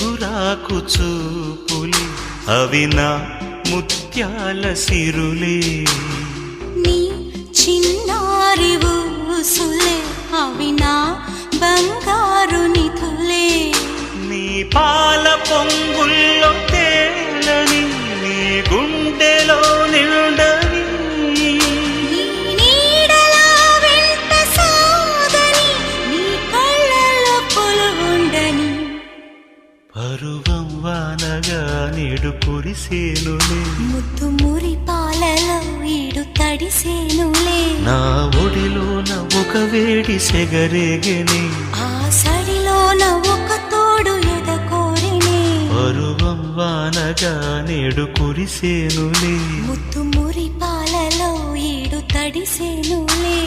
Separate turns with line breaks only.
చిగురాకు చూపులే అవి నా ముత్యాల సిరులే
నీ చిన్నారి ఊసులే అవి నా బంగారు నిధులే
నీ పాల పొంగుల్లో తేలని నీ గుండెలో నిండని
నీ నీడలా వెంట సాగని నీ కళ్ళలో కొలువుండని
పరువం వానగా నేడు కురిసేనులే
ముద్దు మురి పాలలో ఈడు తడిసేనులే
నా ఒడిలోన ఒక వేడి సెగరేగని
ఆ సడిలోన ఒక తోడు ఎదకోరినే
పరువం వానగా నేడు కురిసేనులే
ముద్దు మురి పాలలో ఈడు తడిసేనులే